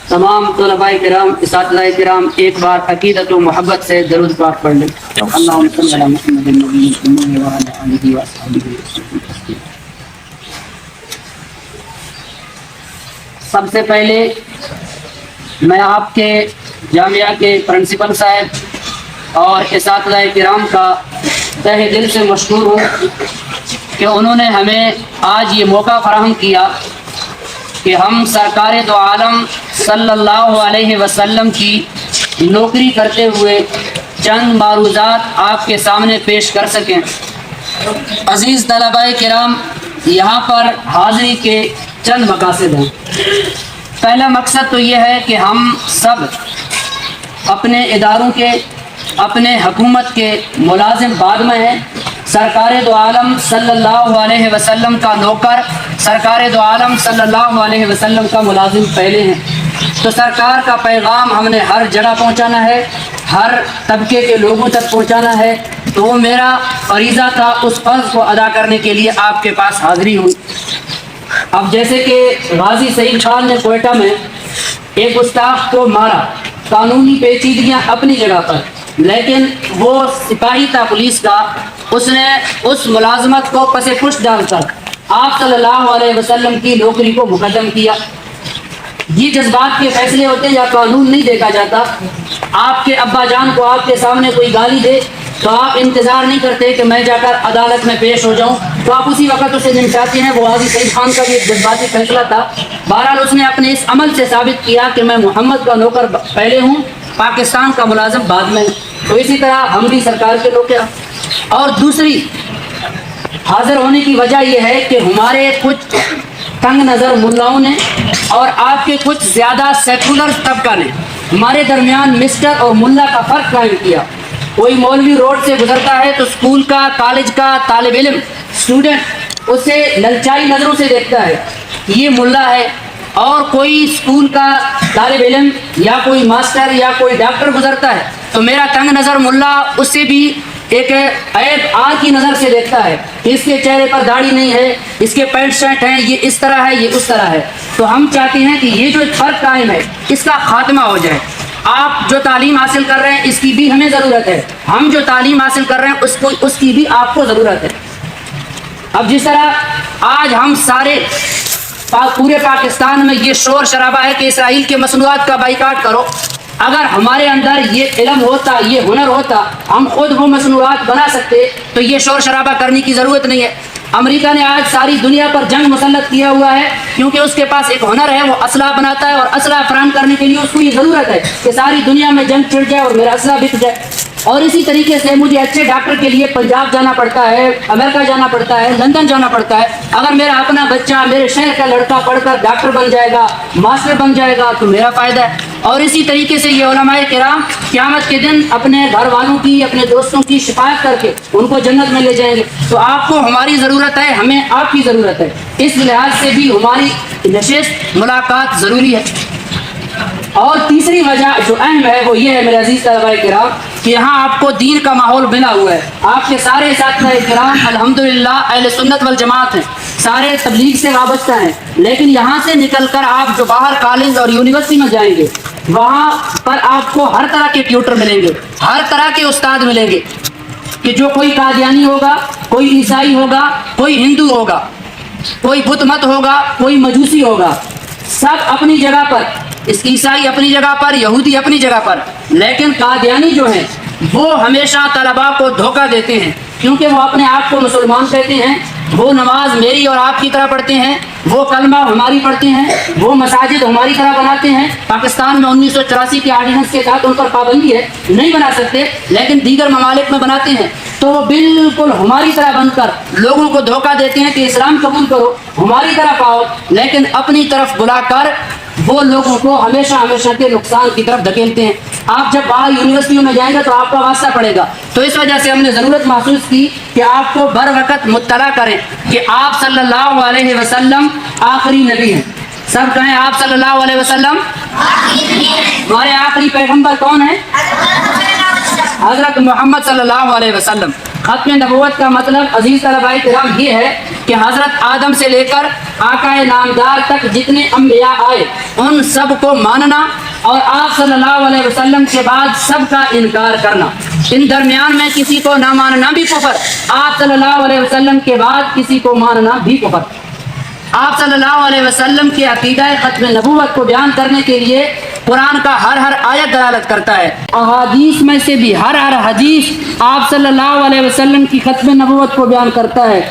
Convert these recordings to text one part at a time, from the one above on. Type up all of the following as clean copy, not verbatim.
تمام طلباء کرام اساتذہ کرام ایک بار عقیدت و محبت سے درود پاک پڑھ لیں۔ اللہم صلی علی محمد النبی الامی وعلی آلہ وصحبہ وسلم۔ سب سے پہلے میں آپ کے جامعہ کے پرنسپل صاحب اور اساتذہ کرام کا تہ دل سے مشکور ہوں کہ انہوں نے ہمیں آج یہ موقع فراہم کیا کہ ہم سرکار دو عالم صلی اللہ علیہ وسلم کی نوکری کرتے ہوئے چند معروضات آپ کے سامنے پیش کر سکیں۔ عزیز طلباء کرام، یہاں پر حاضری کے چند مقاصد ہیں۔ پہلا مقصد تو یہ ہے کہ ہم سب اپنے اداروں کے، اپنے حکومت کے ملازم بعد میں ہیں، سرکار دو عالم صلی اللہ علیہ وسلم کا نوکر، سرکار دو عالم صلی اللہ علیہ وسلم کا ملازم پہلے ہیں۔ تو سرکار کا پیغام ہم نے ہر جگہ پہنچانا ہے، ہر طبقے کے لوگوں تک پہنچانا ہے۔ تو وہ میرا فریضہ تھا، اس فرض کو ادا کرنے کے لیے آپ کے پاس حاضری ہوئی۔ اب جیسے کہ غازی سعید خان نے کوئٹہ میں ایک گستاخ کو مارا، قانونی پیچیدگیاں اپنی جگہ پر، لیکن وہ سپاہی تھا پولیس کا، اس نے اس ملازمت کو پس پشت ڈال کر آپ صلی اللہ علیہ وسلم کی نوکری کو مقدم کیا۔ یہ جذبات کے فیصلے ہوتے ہیں، یا قانون نہیں دیکھا جاتا۔ آپ کے ابا جان کو آپ کے سامنے کوئی گالی دے تو آپ انتظار نہیں کرتے کہ میں جا کر عدالت میں پیش ہو جاؤں، تو آپ اسی وقت اسے نمٹاتے ہیں۔ وہ غازی سعید خان کا بھی ایک جذباتی فیصلہ تھا۔ بہرحال اس نے اپنے اس عمل سے ثابت کیا کہ میں محمد کا نوکر پہلے ہوں، پاکستان کا ملازم بعد میں۔ تو اسی طرح ہم بھی سرکار کے نوکر۔ اور دوسری حاضر ہونے کی وجہ یہ ہے کہ ہمارے کچھ تنگ نظر ملاؤں نے اور آپ کے کچھ زیادہ سیکولر طبقہ نے ہمارے درمیان مسٹر اور ملا کا فرق قائم کیا۔ کوئی مولوی روڈ سے گزرتا ہے تو اسکول کا، کالج کا طالب علم، اسٹوڈنٹ اسے للچائی نظروں سے دیکھتا ہے، یہ ملا ہے۔ اور کوئی اسکول کا طالب علم یا کوئی ماسٹر یا کوئی ڈاکٹر گزرتا ہے تو میرا تنگ نظر ملا اس سے بھی ایک عیب آر کی نظر سے دیکھتا ہے کہ اس کے چہرے پر داڑھی نہیں ہے، اس کے پینٹ شرٹ ہیں، یہ اس طرح ہے، یہ اس طرح ہے۔ تو ہم چاہتے ہیں کہ یہ جو فرق قائم ہے اس کا خاتمہ ہو جائے۔ آپ جو تعلیم حاصل کر رہے ہیں اس کی بھی ہمیں ضرورت ہے، ہم جو تعلیم حاصل کر رہے ہیں اس کی بھی آپ کو ضرورت ہے۔ اب جس طرح آج ہم سارے پورے پاکستان میں یہ شور شرابہ ہے کہ اسرائیل کے مصنوعات کا بائیکاٹ کرو، اگر ہمارے اندر یہ علم ہوتا، یہ ہنر ہوتا، ہم خود وہ مصنوعات بنا سکتے تو یہ شور شرابہ کرنے کی ضرورت نہیں ہے۔ امریکہ نے آج ساری دنیا پر جنگ مسلط کیا ہوا ہے کیونکہ اس کے پاس ایک ہنر ہے، وہ اسلحہ بناتا ہے، اور اسلحہ فراہم کرنے کے لیے اس کو یہ ضرورت ہے کہ ساری دنیا میں جنگ چھڑ جائے اور میرا اسلحہ بک جائے۔ اور اسی طریقے سے مجھے اچھے ڈاکٹر کے لیے پنجاب جانا پڑتا ہے، امریکہ جانا پڑتا ہے، لندن جانا پڑتا ہے۔ اگر میرا اپنا بچہ میرے شہر کا لڑکا پڑھ کر ڈاکٹر بن جائے گا، ماسٹر بن جائے گا تو میرا فائدہ ہے۔ اور اسی طریقے سے یہ علماء کرام قیامت کے دن اپنے گھر والوں کی، اپنے دوستوں کی شفاعت کر کے ان کو جنت میں لے جائیں گے۔ تو آپ کو ہماری ضرورت ہے، ہمیں آپ کی ضرورت ہے، اس لحاظ سے بھی ہماری نشست ملاقات ضروری ہے۔ اور تیسری وجہ جو اہم ہے وہ یہ ہے میرے عزیز طلباء کرام کہ یہاں آپ کو دین کا ماحول ملا ہوا ہے۔ آپ کے سارے اساتذہ کرام الحمدللہ اہل سنت والجماعت ہیں، سارے تبلیغ سے وابستہ ہیں، لیکن یہاں سے نکل کر آپ جو باہر کالج اور یونیورسٹی میں جائیں گے وہاں پر آپ کو ہر طرح کے ٹیوٹر ملیں گے، ہر طرح کے استاد ملیں گے، کہ جو کوئی قادیانی ہوگا، کوئی عیسائی ہوگا، کوئی ہندو ہوگا، کوئی بت مت ہوگا، کوئی مجوسی ہوگا، سب اپنی جگہ پر، اس عیسائی اپنی جگہ پر، یہودی اپنی جگہ پر، لیکن قادیانی جو ہیں وہ ہمیشہ طلباء کو دھوکہ دیتے ہیں کیونکہ وہ اپنے آپ کو مسلمان کہتے ہیں، وہ نماز میری اور آپ کی طرح پڑھتے ہیں، وہ کلمہ ہماری پڑھتے ہیں، وہ مساجد ہماری طرح بناتے ہیں۔ پاکستان میں 1984 کے آرڈیننس کے تحت ان پر پابندی ہے، نہیں بنا سکتے، لیکن دیگر ممالک میں بناتے ہیں۔ تو وہ بالکل ہماری طرح بن کر لوگوں کو دھوکہ دیتے ہیں کہ اسلام قبول کرو، ہماری طرف آؤ، لیکن اپنی طرف بلا کر وہ لوگوں کو ہمیشہ ہمیشہ کے نقصان کی طرف دھکیلتے ہیں۔ آپ جب باہر یونیورسٹیوں میں جائیں گے تو آپ کا واسطہ پڑے گا۔ تو اس وجہ سے ہم نے ضرورت محسوس کی کہ آپ کو بر وقت مطلع کریں کہ آپ صلی اللہ علیہ وسلم آخری نبی ہیں۔ سب کہیں آپ صلی اللہ علیہ وسلم ہمارے آخری پیغمبر کون ہیں؟ حضرت محمد صلی اللہ علیہ وسلم۔ ختم نبوت کا مطلب عزیز طلباء کرام یہ ہے کہ حضرت آدم سے لے کر آقا نامدار تک جتنے انبیاء آئے ان سب کو ماننا اور آپ صلی اللہ علیہ وسلم کے بعد سب کا انکار کرنا. ان درمیان میں کسی کو نہ ماننا بھی کفر, آپ صلی اللہ علیہ وسلم کے بعد کسی کو ماننا بھی کفر. آپ صلی اللہ علیہ وسلم کے عقیدہ ختم نبوت کو بیان کرنے کے لیے قرآن کا ہر آیت دلالت کرتا ہے. احادیث میں سے بھی ہر حدیث آپ صلی اللہ علیہ وسلم کی ختم نبوت کو بیان کرتا ہے.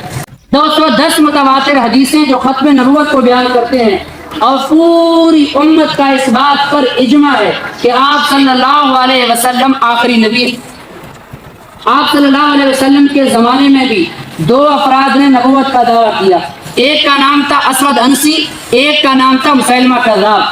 210 متواتر حدیثیں جو ختم نبوت کو بیان کرتے ہیں, اور پوری امت کا اس بات پر اجماع ہے کہ آپ صلی اللہ علیہ وسلم آخری نبی. آپ صلی اللہ علیہ وسلم کے زمانے میں بھی 2 افراد نے نبوت کا دعویٰ کیا. ایک کا نام تھا اسود انسی, ایک کا نام تھا مسیلمہ کذاب.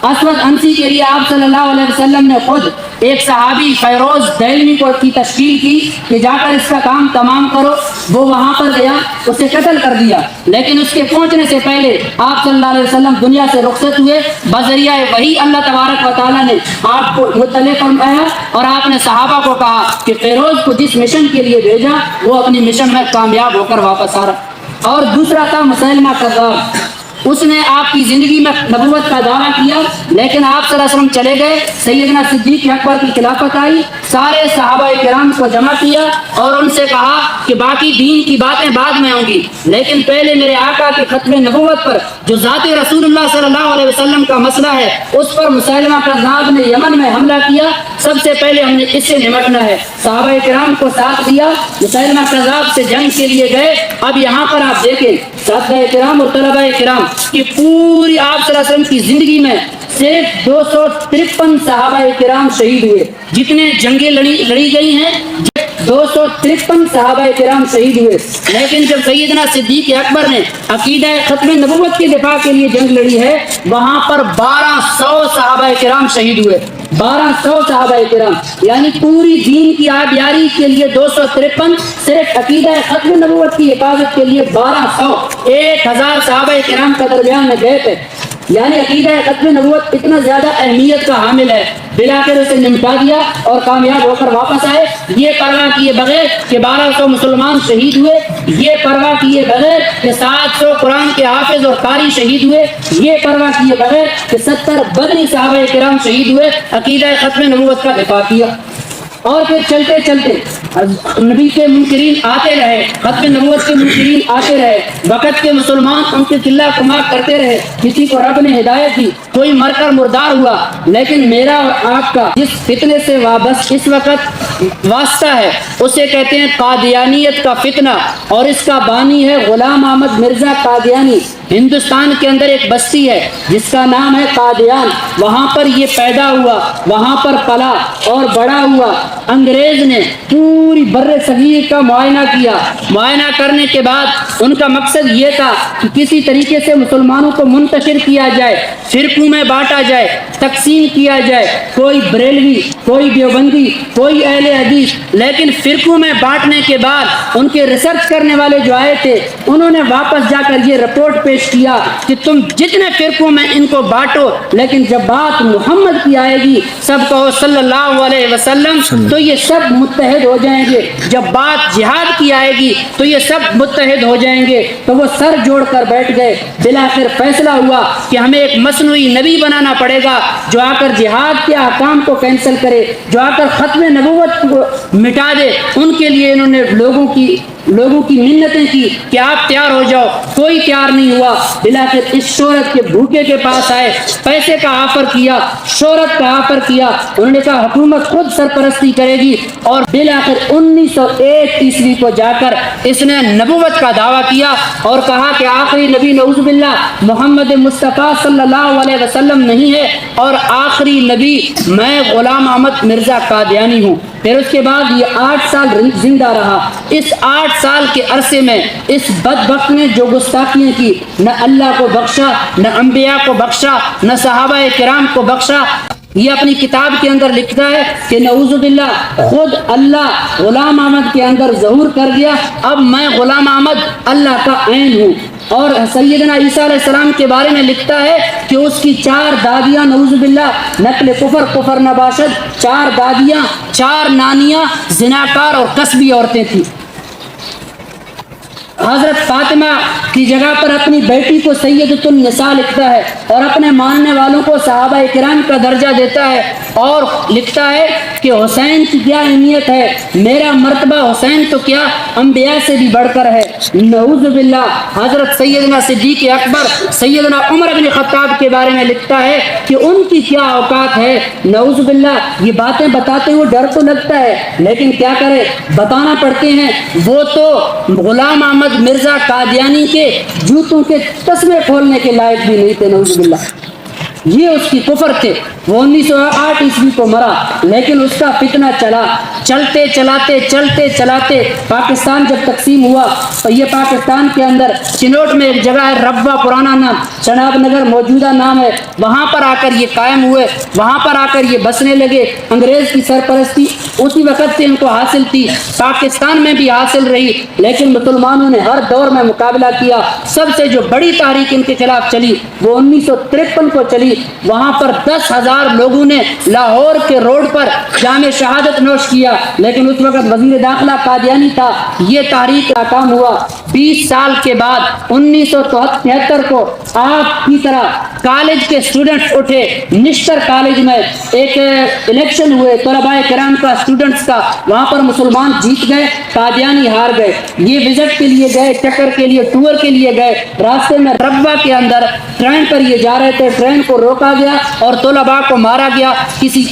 اسود انسی کے لیے آپ صلی اللہ علیہ وسلم نے خود ایک صحابی فیروز دہلوی کو کی تشکیل کی کہ جا کر اس کا کام تمام کرو. وہ وہاں پر گیا, اسے قتل کر دیا, لیکن اس کے پہنچنے سے پہلے آپ صلی اللہ علیہ وسلم دنیا سے رخصت ہوئے. بذریعہ وہی اللہ تبارک و تعالیٰ نے آپ کو مطلع فرمایا اور آپ نے صحابہ کو کہا کہ فیروز کو جس مشن کے لیے بھیجا وہ اپنی مشن میں کامیاب ہو کر واپس آ رہا. اور دوسرا تھا مسیلمہ کذاب, اس نے آپ کی زندگی میں نبوت کا دعویٰ کیا, لیکن آپ صلی اللہ علیہ وسلم چلے گئے. سیدنا صدیق اکبر کی خلافت آئی, سارے صحابہ کرام کو جمع کیا اور ان سے کہا کہ باقی دین کی باتیں بعد میں ہوں گی, لیکن پہلے میرے آقا کی ختم نبوت پر جو ذات رسول اللہ صلی اللہ علیہ وسلم کا مسئلہ ہے اس پر مسیلمہ کذاب نے یمن میں حملہ کیا. سب سے پہلے ہم نے اس سے نمٹنا ہے. صحابہ کرام کو ساتھ دیا, مسیلمہ کذاب سے جنگ کے لیے گئے. اب یہاں پر آپ دیکھیں صحابہ کرام اور طلباء کرام کہ پوری آپ صلی اللہ علیہ وسلم کی زندگی میں صرف 253 صحابہ کرام شہید ہوئے. جتنے جنگیں لڑی گئی ہیں 253 صحابہ کرام شہید ہوئے, لیکن جب سیدنا صدیق اکبر نے عقیدہ ختم نبوت کے دفاع کے لیے جنگ لڑی ہے وہاں پر 1200 صحابہ کرام شہید ہوئے. 1200 صحابہ کرام, یعنی پوری دین کی آبیاری کے لیے 253, صرف عقیدہ ختم نبوت کی حفاظت کے لیے 1200, 1000 صحابہ کرام کا درمیان میں گیپ ہے. یعنی عقیدہ ختم نبوت اتنا زیادہ اہمیت کا حامل ہے, بلاخر اسے نمٹا دیا اور کامیاب ہو کر واپس آئے. یہ پرواہ کیے بغیر کہ 1200 مسلمان شہید ہوئے, یہ پرواہ کیے بغیر کہ 700 قرآن کے حافظ اور قاری شہید ہوئے, یہ پرواہ کیے بغیر کہ 70 بدری صحابہ کرام شہید ہوئے, عقیدہ ختم نبوت کا دفاع کیا. اور پھر چلتے چلتے نبی کے منکرین آتے رہے, ختم نبوت کے منکرین آتے رہے, وقت کے مسلمان ان کے قلہ کما کرتے رہے. کسی کو رب نے ہدایت دی, کوئی مر کر مردار ہوا, لیکن میرا اور آپ کا جس فتنے سے اس وقت واسطہ ہے اسے کہتے ہیں قادیانیت کا فتنہ, اور اس کا بانی ہے غلام احمد مرزا قادیانی. ہندوستان کے اندر ایک بستی ہے جس کا نام ہے قادیان, وہاں پر یہ پیدا ہوا, وہاں پر پلا اور بڑا ہوا. انگریز نے پوری بر صغیر کا معائنہ کیا. معائنہ کرنے کے بعد ان کا مقصد یہ تھا کہ کسی طریقے سے مسلمانوں کو منتشر کیا جائے, فرقوں میں بانٹا جائے, تقسیم کیا جائے, کوئی بریلوی, کوئی دیوبندی, کوئی اہل حدیث. لیکن فرقوں میں بانٹنے کے بعد ان کے ریسرچ کرنے والے جو آئے تھے انہوں نے واپس جا کر یہ رپورٹ پیش کیا کہ تم جتنے فرقوں میں ان کو بانٹو, لیکن جب بات محمد کی آئے گی سب کہو صلی اللہ علیہ وسلم, تو یہ سب متحد ہو جائیں گے. جب بات جہاد کی آئے گی تو یہ سب متحد ہو جائیں گے. تو وہ سر جوڑ کر بیٹھ گئے. بلاخر فیصلہ ہوا کہ ہمیں ایک مصنوعی نبی بنانا پڑے گا جو آ کر جہاد کے احکام کو کینسل کرے, جو آ کر ختم نبوت کو مٹا دے. ان کے لیے انہوں نے لوگوں کی منتیں کی کہ آپ تیار ہو جاؤ, کوئی تیار نہیں ہوا. بلاخر اس شہرت کے بھوکے کے پاس آئے, پیسے کا آفر کیا, شہرت کا آفر کیا. انہوں نے کہا حکومت خود سرپرستی کرے گی, اور بلاخر 1901 عیسوی کو جا کر اس نے نبوت کا دعویٰ کیا اور کہا کہ آخری نبی نعوذ باللہ محمد مصطفیٰ صلی اللہ علیہ وسلم نہیں ہے, اور آخری نبی میں غلام احمد مرزا قادیانی ہوں. پھر اس کے بعد یہ 8 سال زندہ رہا. اس 8 سال کے عرصے میں اس بدبخت نے جو گستاخیاں کی, نہ اللہ کو بخشا, نہ انبیاء کو بخشا, نہ صحابہ کرام کو بخشا. یہ اپنی کتاب کے اندر لکھتا ہے کہ نعوذ باللہ خود اللہ غلام احمد کے اندر ظہور کر گیا, اب میں غلام احمد اللہ کا عین ہوں. اور سیدنا عیسیٰ علیہ السلام کے بارے میں لکھتا ہے کہ اس کی 4 دادیاں نعوذ باللہ نقل کفر نباشد, 4 دادیاں, 4 نانیاں زناکار اور کسبی عورتیں تھیں. حضرت فاطمہ کی جگہ پر اپنی بیٹی کو سیدۃ النساء لکھتا ہے اور اپنے ماننے والوں کو صحابہ کرام کا درجہ دیتا ہے اور لکھتا ہے کہ حسین کی کیا اہمیت ہے، میرا مرتبہ حسین تو کیا انبیاء سے بھی بڑھ کر ہے۔ نعوذ باللہ حضرت سیدنا صدیق اکبر سیدنا عمر بن خطاب کے بارے میں لکھتا ہے کہ ان کی کیا اوقات ہے۔ نعوذ باللہ یہ باتیں بتاتے ہوئے ڈر تو لگتا ہے، لیکن کیا کرے، بتانا پڑتے ہیں۔ وہ تو غلام احمد مرزا قادیانی کے جوتوں کے تسمے کھولنے کے لائق بھی نہیں تھے، نعوذ باللہ۔ یہ اس کی کفر تھے۔ وہ 1908 عیسوی کو مرا، لیکن اس کا فتنہ چلا، چلتے چلاتے پاکستان جب تقسیم ہوا تو یہ پاکستان کے اندر چنوٹ میں ایک جگہ ہے ربوہ، پرانا نام چناب نگر موجودہ نام ہے، وہاں پر آ کر یہ قائم ہوئے، وہاں پر آ کر یہ بسنے لگے۔ انگریز کی سرپرستی اسی وقت سے ان کو حاصل تھی، پاکستان میں بھی حاصل رہی، لیکن مسلمانوں نے ہر دور میں مقابلہ کیا۔ سب سے جو بڑی تحریک ان کے خلاف چلی وہ 1953 کو چلی۔ وہاں پر 10,000 لوگوں نے لاہور کے روڈ پر جام شہادت نوش کیا، لیکن اس وقت وزیر داخلہ قادیانی تھا۔ یہ تحریک ناکام ہوا۔ 20 سال کے بعد 1973 کو آپ کی طرح کالج کے اسٹوڈنٹس اٹھے۔ نشتر کالج میں ایک الیکشن ہوئے طلباء کرام کا، اسٹوڈنٹس کا، وہاں پر مسلمان جیت گئے، قادیانی ہار گئے۔ یہ وزٹ کے لیے گئے، چکر کے لیے، ٹور کے لیے گئے، راستے میں ربوہ کے اندر ٹرین پر یہ جا رہے تھے، ٹرین کو روکا گیا اور طلباء کو مارا گیا۔ کسی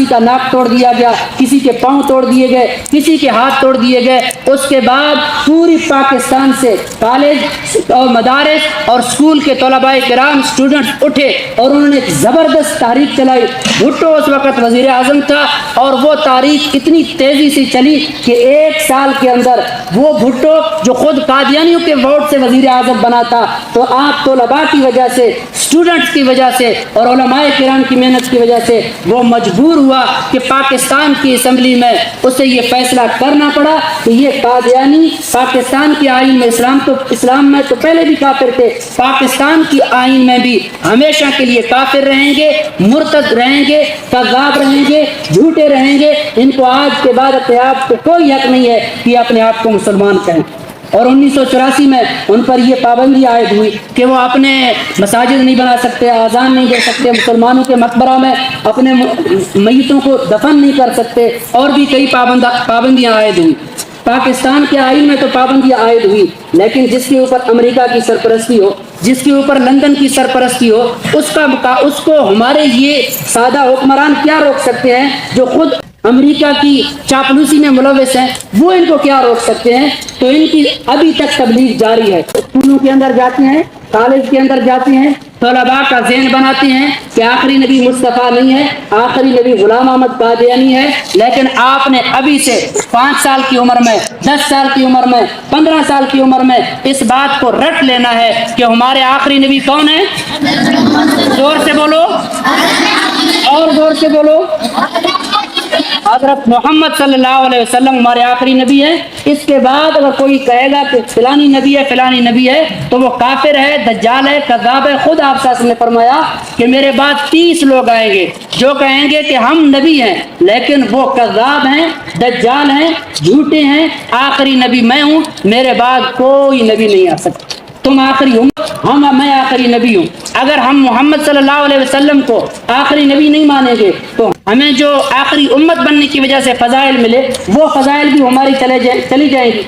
کا ناک توڑ دیا گیا، کسی کے پاؤں توڑ دیے گئے، کسی کے ہاتھ توڑ دیے گئے۔ اس کے بعد پوری پاکستان سے کالج اور مدارس اور اسکول کے طلباء کرام اسٹوڈنٹس اٹھے اور انہوں نے ایک زبردست تحریک چلائی۔ بھٹو اس وقت وزیر اعظم تھا اور وہ تحریک اتنی تیزی سے چلی کہ 1 سال کے اندر وہ بھٹو جو خود قادیانیوں کے ووٹ سے وزیر اعظم بنا تھا، تو آپ طلباء کی وجہ سے، اسٹوڈنٹس کی وجہ سے اور علماء کرام کی محنت کی وجہ سے وہ مجبور ہوا کہ پاکستان کی اسمبلی میں اسے یہ فیصلہ کرنا پڑا کہ یہ قادیانی پاکستان کی آئین میں، اسلام میں تو پہلے بھی کافر تھے، پاکستان کی آئین میں بھی ہمیشہ کے لیے کافر رہیں گے، مرتد رہیں گے، کذاب رہیں گے، جھوٹے رہیں گے۔ ان کو آج کے بعد اپنے آپ کو کوئی حق نہیں ہے کہ اپنے آپ کو مسلمان کہیں۔ اور 1984 میں ان پر یہ پابندی عائد ہوئی کہ وہ اپنے مساجد نہیں بنا سکتے، اذان نہیں دے سکتے، مسلمانوں کے مقبرہ میں اپنے میتوں کو دفن نہیں کر سکتے، اور بھی کئی پابندیاں عائد ہوئی۔ پاکستان کے آئین میں تو پابندیاں عائد ہوئی، لیکن جس کے اوپر امریکہ کی سرپرستی ہو، جس کے اوپر لندن کی سرپرستی ہو، اس کو ہمارے یہ سادہ حکمران کیا روک سکتے ہیں جو خود امریکہ کی چاپلوسی میں ملوث ہیں؟ وہ ان کو کیا روک سکتے ہیں؟ تو ان کی ابھی تک تبلیغ جاری ہے۔ اسکولوں کے اندر جاتے ہیں، کالج کے اندر جاتے ہیں، طلباء کا ذہن بناتے ہیں کہ آخری نبی مصطفیٰ نہیں ہے، آخری نبی غلام احمد قادیانی ہے، لیکن آپ نے ابھی سے 5 سال کی عمر میں، 10 سال کی عمر میں، 15 سال کی عمر میں اس بات کو رٹ لینا ہے کہ ہمارے آخری نبی کون ہے؟ زور سے بولو، اور زور سے بولو، حضرت محمد صلی اللہ علیہ وسلم ہمارے آخری نبی ہے۔ اس کے بعد اگر کوئی کہے گا کہ فلانی نبی ہے، فلانی نبی ہے، تو وہ کافر ہے، دجال ہے، کذاب ہے۔ خود آپ صلی اللہ علیہ وسلم نے فرمایا کہ میرے بعد 30 لوگ آئیں گے جو کہیں گے کہ ہم نبی ہیں، لیکن وہ کذاب ہیں، دجال ہیں، جھوٹے ہیں، آخری نبی میں ہوں، میرے بعد کوئی نبی نہیں آ سکتا۔ تم آخری ہوں، میں آخری نبی ہوں۔ اگر ہم محمد صلی اللہ علیہ وسلم کو آخری نبی نہیں مانیں گے تو ہمیں جو آخری امت بننے کی وجہ سے فضائل ملے، وہ فضائل بھی ہماری چلی جائیں گی۔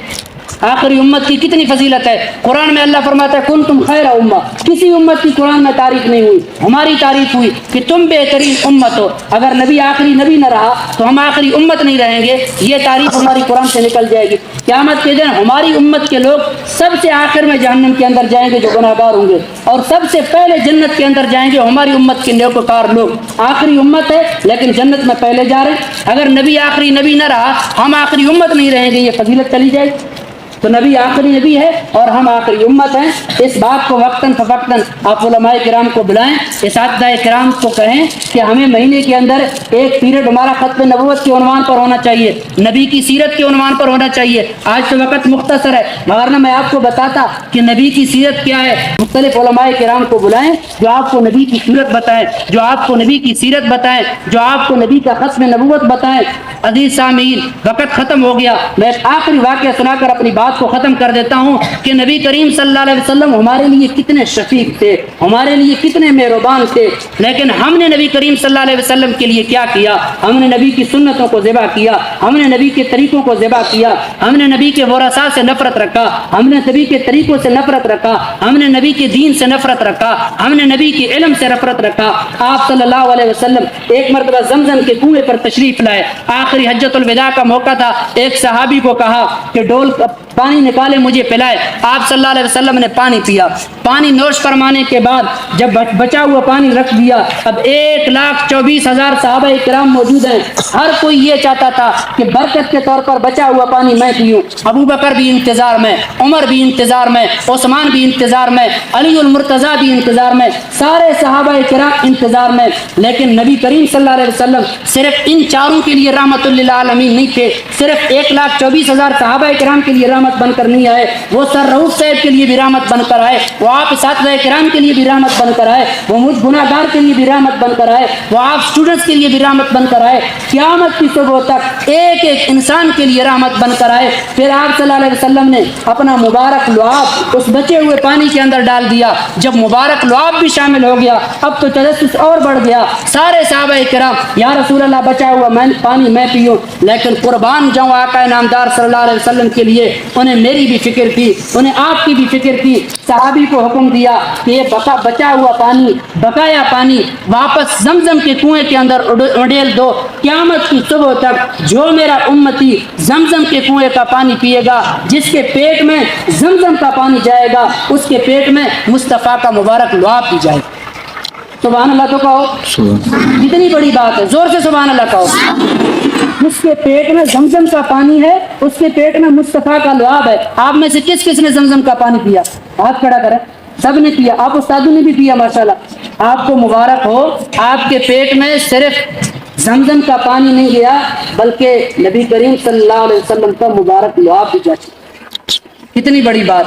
آخری امت کی کتنی فضیلت ہے، قرآن میں اللہ فرماتا ہے کنتم خیر امہ، کسی امت کی قرآن میں تعریف نہیں ہوئی، ہماری تعریف ہوئی کہ تم بہترین امت ہو۔ اگر نبی آخری نبی نہ رہا تو ہم آخری امت نہیں رہیں گے، یہ تعریف ہماری قرآن سے نکل جائے گی۔ قیامت کے دن ہماری امت کے لوگ سب سے آخر میں جہنم کے اندر جائیں گے جو گناہگار ہوں گے، اور سب سے پہلے جنت کے اندر جائیں گے ہماری امت کے نیکوکار لوگ۔ آخری امت ہے لیکن جنت میں پہلے جا رہے۔ اگر نبی آخری نبی نہ رہا، ہم آخری امت نہیں رہیں گے، یہ فضیلت چلی جائے گی۔ تو نبی آخری نبی ہے اور ہم آخری امت ہیں۔ اس بات کو وقتاً فوقتاً آپ علماء کرام کو بلائیں، اساتذہ کرام کو کہیں کہ ہمیں مہینے کے اندر ایک پیریڈ ہمارا ختم نبوت کے عنوان پر ہونا چاہیے، نبی کی سیرت کے عنوان پر ہونا چاہیے۔ آج تو وقت مختصر ہے، مگر میں آپ کو بتاتا کہ نبی کی سیرت کیا ہے۔ مختلف علماء کرام کو بلائیں جو آپ کو نبی کی سیرت بتائیں، جو آپ کو نبی کی سیرت بتائیں، جو آپ کو نبی کا ختم نبوت بتائیں۔ عزیز سامعین، وقت ختم ہو گیا، میں ایک آخری واقعہ سنا کر اپنی بات بات کو ختم کر دیتا ہوں کہ نبی کریم صلی اللہ علیہ وسلم ہمارے لیے کتنے شفیق تھے، ہمارے لیے کتنے مہربان تھے، لیکن ہم نے نبی کریم صلی اللہ علیہ وسلم کے لیے کیا کیا؟ ہم نے نبی کی سنتوں کو ذبح کیا، ہم نے نبی کے طریقوں کو ذبح کیا، ہم نے نبی کے ورثاء سے نفرت رکھا، ہم نے نبی کے طریقوں سے نفرت رکھا، ہم نے نبی کے دین سے نفرت رکھا، ہم نے نبی کے علم سے نفرت رکھا۔ آپ صلی اللہ علیہ وسلم ایک مرتبہ زمزم کے کنویں پر تشریف لائے، آخری حجۃ الوداع کا موقع تھا، ایک صحابی کو کہا کہ ڈول پانی نکالے مجھے پلائے، آپ صلی اللہ علیہ وسلم نے پانی پیا، پانی نوش فرمانے کے بعد جب بچا ہوا پانی رکھ دیا، اب 1,24,000 صحابہ کرام موجود ہیں، ہر کوئی یہ چاہتا تھا کہ برکت کے طور پر بچا ہوا پانی میں پیوں۔ ابو بکر بھی انتظار میں، عمر بھی انتظار میں، عثمان بھی انتظار میں، علی المرتضیٰ بھی انتظار میں، سارے صحابہ کرام انتظار میں، لیکن نبی کریم صلی اللہ علیہ وسلم صرف ان چاروں کے لیے رحمت للعالمین نہیں تھے، صرف 1,24,000 صحابہ کرام کے لیے رحمت بن کر نہیں آئے، وہ سر رؤوف صاحب کے لیے بھی رحمت بن کر آئے، وہ آپ اساتذہ کرام کے لیے بھی رحمت بن کر آئے، وہ مجھ گناہ گار کے لیے بھی رحمت بن کر آئے، وہ آپ اسٹوڈنٹس کے لیے بھی رحمت بن کر آئے، قیامت کی صبح تک ایک ایک انسان کے لیے رحمت بن کر آئے۔ پھر آپ صلی اللہ علیہ وسلم نے اپنا مبارک لعاب اس بچے ہوئے پانی کے اندر ڈال دیا، جب مبارک لعاب بھی شامل ہو گیا اب تو تجسس اور بڑھ گیا، سارے صحابہ کرام یا رسول اللہ بچا ہوا پانی میں پیوں، لیکن قربان جاؤں آقا نامدار صلی اللہ علیہ وسلم کے لیے، انہیں میری بھی فکر تھی، انہیں آپ کی بھی فکر تھی۔ صحابی کو حکم دیا کہ یہ بچا ہوا پانی، بقایا پانی واپس زمزم کے کنویں کے اندر اڈیل دو، قیامت کی صبح تک جو میرا امتی زمزم کے کنویں کا پانی پیے گا، جس کے پیٹ میں زمزم کا پانی جائے گا، اس کے پیٹ میں مصطفیٰ کا مبارک لعاب بھی جائے گا۔ سبحان اللہ تو کہو، کتنی بڑی بات ہے، زور سے سبحان اللہ کہو۔ جس کے پیٹ میں زمزم کا پانی ہے اس کے پیٹ میں مصطفیٰ کا لعاب ہے۔ آپ میں سے کس کس نے زمزم کا پانی پیا؟ ہاتھ کھڑا کریں، سب نے پیا، آپ استادوں نے بھی پیا، ماشاءاللہ، آپ کو مبارک ہو، آپ کے پیٹ میں صرف زمزم کا پانی نہیں گیا بلکہ نبی کریم صلی اللہ علیہ وسلم کا مبارک لعاب بھی جاتا۔ کتنی بڑی بات۔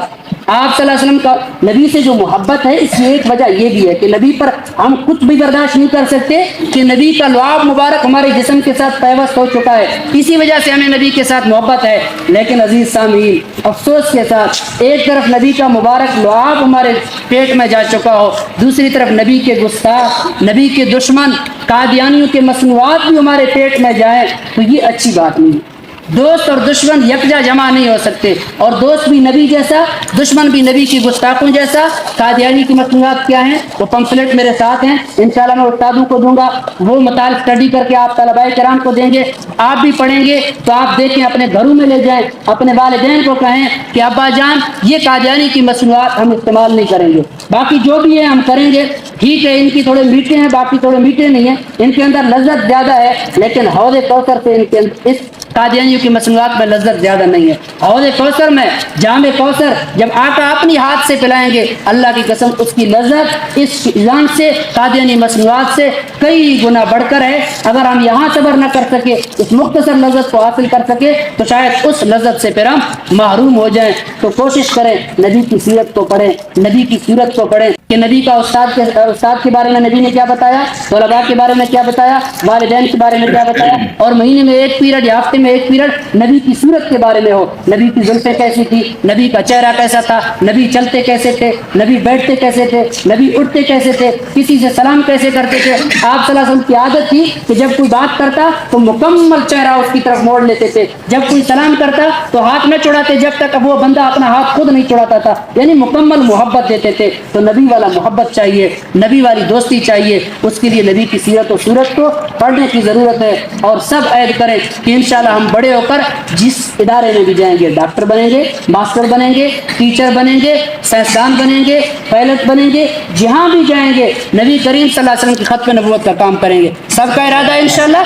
آپ صلی اللہ علیہ وسلم کا نبی سے جو محبت ہے، اس کی ایک وجہ یہ بھی ہے کہ نبی پر ہم کچھ بھی برداشت نہیں کر سکتے کہ نبی کا لعاب مبارک ہمارے جسم کے ساتھ پیوست ہو چکا ہے، اسی وجہ سے ہمیں نبی کے ساتھ محبت ہے۔ لیکن عزیز سامعین، افسوس کے ساتھ ایک طرف نبی کا مبارک لعاب ہمارے پیٹ میں جا چکا ہو، دوسری طرف نبی کے گستاخ، نبی کے دشمن قادیانیوں کے مصنوعات بھی ہمارے پیٹ میں جائیں تو یہ اچھی بات نہیں۔ دوست اور دشمن یکجا جمع نہیں ہو سکتے، اور دوست بھی نبی جیسا، دشمن بھی نبی کی گستاخوں جیسا۔ قادیانی کی مصنوعات کیا ہیں؟ وہ پمفلٹ میرے ساتھ ہیں، انشاءاللہ میں استادوں کو دوں گا، وہ مطالعہ اسٹڈی کر کے آپ طلباء کرام کو دیں گے، آپ بھی پڑھیں گے تو آپ دیکھیں، اپنے گھروں میں لے جائیں، اپنے والدین کو کہیں کہ ابا جان یہ قادیانی کی مصنوعات ہم استعمال نہیں کریں گے، باقی جو بھی ہے ہم کریں گے، ٹھیک ہے ان کی تھوڑے میٹھے ہیں، باقی تھوڑے میٹھے نہیں ہیں، ان کے اندر لذت زیادہ ہے، لیکن حوض کوثر سے ان کے اس قادیانیوں کی مصنوعات میں لذت زیادہ نہیں ہے۔ حوض کوثر میں جام کوثر جب آقا اپنی ہاتھ سے پلائیں گے، اللہ کی قسم اس کی لذت اس جام سے، قادیانی مصنوعات سے کئی گنا بڑھ کر ہے۔ اگر ہم یہاں صبر نہ کر سکے، اس مختصر لذت کو حاصل کر سکے، تو شاید اس لذت سے پھر ہم محروم ہو جائیں۔ تو کوشش کریں نبی کی سیرت کو پڑھیں، نبی کی سیرت کو پڑھیں کہ نبی کا استاد کے بارے میں نبی نے کیا بتایا، طلباء کے بارے میں کیا بتایا، والدین کے بارے میں کیا بتایا، اور مہینے میں ایک پیریڈ یا ہفتے میں ایک پیریڈ نبی کی صورت کے بارے میں ہو، نبی کی زلفیں کیسی تھی، نبی کا چہرہ کیسا تھا، نبی چلتے کیسے تھے، نبی بیٹھتے کیسے تھے، نبی اٹھتے کیسے تھے، کسی سے سلام کیسے کرتے تھے۔ آپ صلی اللہ علیہ وسلم کی عادت تھی کہ جب کوئی بات کرتا تو مکمل چہرہ اس کی طرف موڑ لیتے تھے، جب کوئی سلام کرتا تو ہاتھ نہ چڑھاتے جب تک وہ بندہ اپنا ہاتھ خود نہیں چڑھاتا تھا، یعنی مکمل محبت دیتے تھے۔ تو نبی والا محبت چاہیے، نبی والی دوستی چاہیے، اس کے لیے نبی کی سیرت و سورت کو پڑھنے کی ضرورت ہے۔ اور سب عہد کریں کہ انشاءاللہ ہم بڑے ہو کر جس ادارے میں بھی جائیں گے، ڈاکٹر بنیں گے، ماسٹر بنیں گے، ٹیچر بنیں گے، سائنسدان بنیں گے، پائلٹ بنیں گے، جہاں بھی جائیں گے نبی کریم صلی اللہ علیہ وسلم کی ختم نبوت کا کام کریں گے۔ سب کا ارادہ ہے انشاءاللہ۔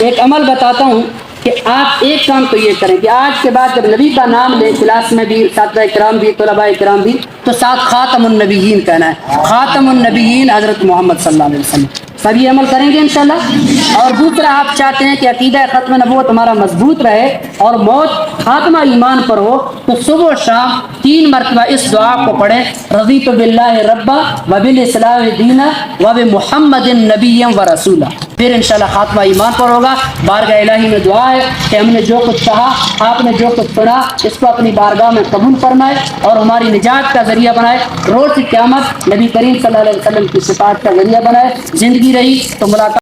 ایک عمل بتاتا ہوں کہ آپ ایک کام تو یہ کریں کہ آج کے بعد جب نبی کا نام لیں، کلاس میں بھی، اساتذہ کرام بھی، طلباء کرام بھی، تو ساتھ خاتم النبیین کہنا ہے، خاتم النبیین حضرت محمد صلی اللہ علیہ وسلم۔ سب یہ عمل کریں گے انشاءاللہ۔ اور دوسرا، آپ چاہتے ہیں کہ عقیدہ ختم نبوت ہمارا مضبوط رہے اور موت خاتمہ ایمان پر ہو، تو صبح و شام 3 مرتبہ اس دعا کو پڑھیں، رضیت باللہ ربا وبالاسلام دینا وبمحمد نبی و رسولہ۔ پھر انشاءاللہ خاتمہ ایمان پر ہوگا. بارگاہ الہی میں دعا ہے کہ ہم نے جو کچھ کہا، آپ نے جو کچھ سنا، اس کو اپنی بارگاہ میں قبول فرمائے اور ہماری نجات کا ذریعہ بنائے. روز قیامت نبی کریم صلی اللہ علیہ وسلم کی صفات کا ذریعہ بنائے. زندگی رہی تو ملاقات